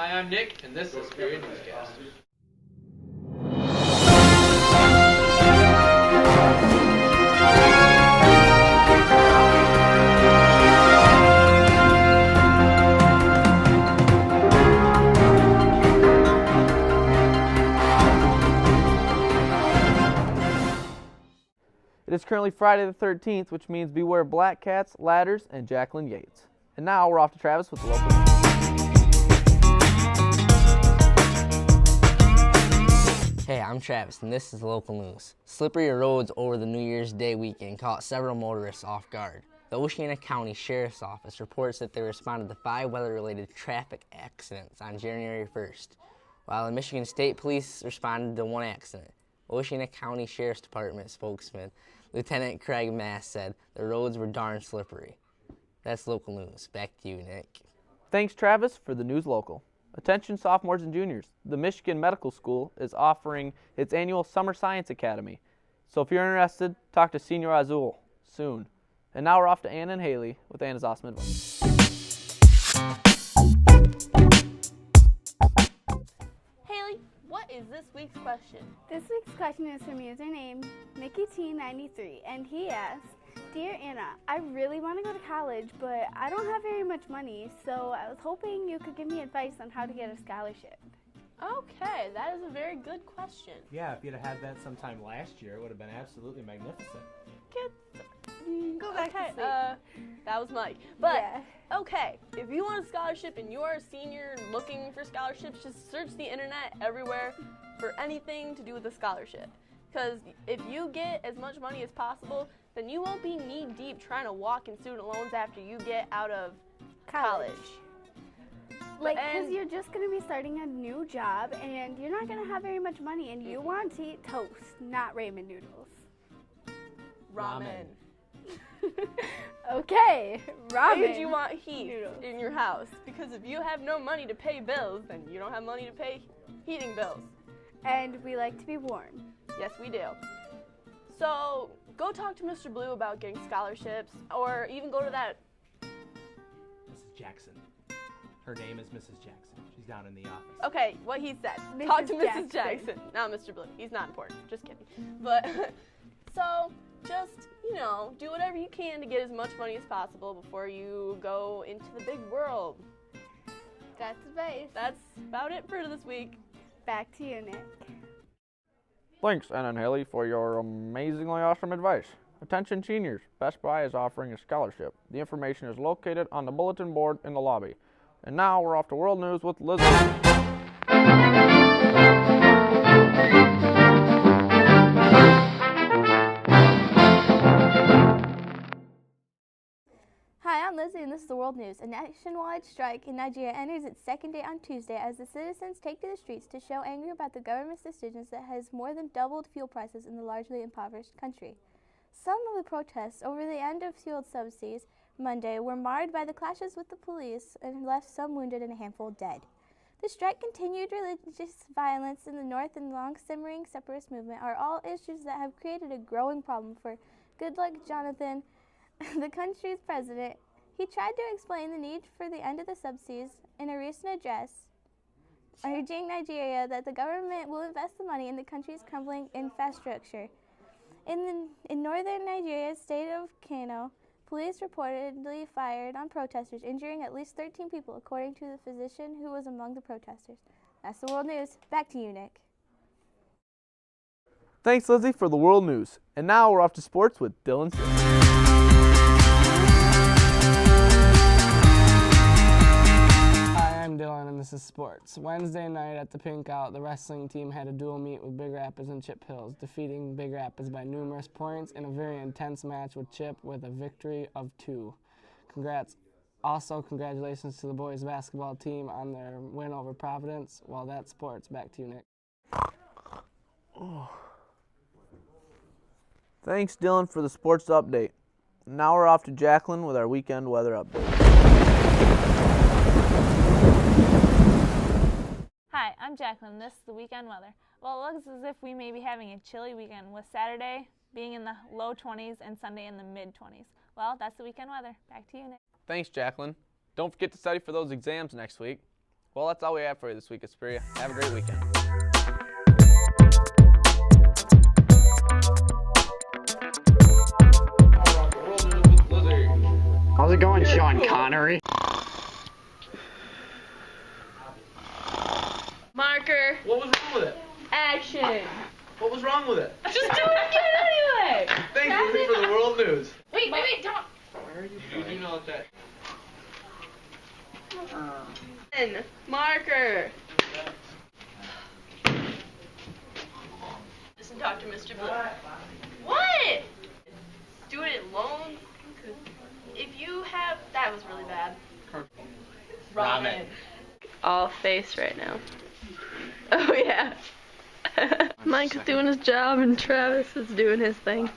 Hi, I'm Nick, and this is Hesperia Newscast. It is currently Friday the 13th, which means beware black cats, ladders, and Jacqueline Yates. And now we're off to Travis with the local news. Hey, I'm Travis, and this is local news. Slippery roads over the New Year's Day weekend caught several motorists off guard. The Oceana County Sheriff's Office reports that they responded to 5 weather-related traffic accidents on January 1st, while the Michigan State Police responded to 1 accident. Oceana County Sheriff's Department spokesman Lieutenant Craig Mass said the roads were darn slippery. That's local news. Back to you, Nick. Thanks, Travis, for the news local. Attention sophomores and juniors. The Michigan Medical School is offering its annual Summer Science Academy. So if you're interested, talk to Senior Azul soon. And now we're off to Anna and Haley with Anna's Awesome Advice. Haley, what is this week's question? This week's question is from username MickeyT93, and he asks, Dear Anna, I really want to go to college, but I don't have very much money, so I was hoping you could give me advice on how to get a scholarship. Okay, that is a very good question. Yeah, if you'd have had that sometime last year, it would have been absolutely magnificent. Go back to sleep. That was Mike. But, Yeah. okay, if you want a scholarship and you're a senior looking for scholarships, just search the internet everywhere for anything to do with a scholarship. Because if you get as much money as possible, then you won't be knee-deep trying to walk in student loans after you get out of college. Like, because you're just going to be starting a new job, and you're not going to have very much money, and you want to eat toast, not ramen noodles. Ramen. Okay, ramen. Why would you want heat noodles in your house? Because if you have no money to pay bills, then you don't have money to pay heating bills. And we like to be warm. Yes, we do. So go talk to Mr. Blue about getting scholarships, or even go to that. Mrs. Jackson. Her name is Mrs. Jackson. She's down in the office. Okay, what he said. Mrs. Talk to Mrs. Jackson. Jackson, not Mr. Blue. He's not important. Just kidding. But so just, do whatever you can to get as much money as possible before you go into the big world. That's advice. That's about it for this week. Back to you, Nick. Thanks, Anna and Haley, for your amazingly awesome advice. Attention seniors, Best Buy is offering a scholarship. The information is located on the bulletin board in the lobby. And now we're off to World News with Lizzie. Hi, I'm Lizzie, and this is the World News. A nationwide strike in Nigeria enters its second day on Tuesday as the citizens take to the streets to show anger about the government's decisions that has more than doubled fuel prices in the largely impoverished country. Some of the protests over the end of fuel subsidies Monday were marred by the clashes with the police and left some wounded and a handful dead. The strike, continued religious violence in the north, and long-simmering separatist movement are all issues that have created a growing problem for Goodluck Jonathan, the country's president. He tried to explain the need for the end of the subsidies in a recent address, urging Nigeria that the government will invest the money in the country's crumbling infrastructure. In northern Nigeria's state of Kano, police reportedly fired on protesters, injuring at least 13 people, according to the physician who was among the protesters. That's the World News. Back to you, Nick. Thanks, Lizzie, for the World News. And now we're off to sports with Dylan Sims. Hi, I'm Dylan, and this is sports. Wednesday night at the Pink Out, the wrestling team had a dual meet with Big Rapids and Chip Hills, defeating Big Rapids by numerous points in a very intense match with Chip with a victory of 2. Congrats. Also, congratulations to the boys basketball team on their win over Providence. Well, that's sports. Back to you, Nick. Thanks, Dylan, for the sports update. Now we're off to Jacqueline with our weekend weather update. Hi, I'm Jacqueline. This is the weekend weather. Well, it looks as if we may be having a chilly weekend, with Saturday being in the low 20s and Sunday in the mid-20s. Well, that's the weekend weather. Back to you, Nick. Thanks, Jacqueline. Don't forget to study for those exams next week. Well, that's all we have for you this week, Hesperia. Have a great weekend. How's it going, Sean Connery? Marker. What was wrong with it? Action. What was wrong with it? Just do it again anyway. Thank you for the world news. Wait, don't. Where are you? You do know that. Marker. Listen, Dr. Mr. Blue. What? Do it alone. If you have, that was really bad. Ramen. All face right now. Oh yeah. Mike's doing his job and Travis is doing his thing.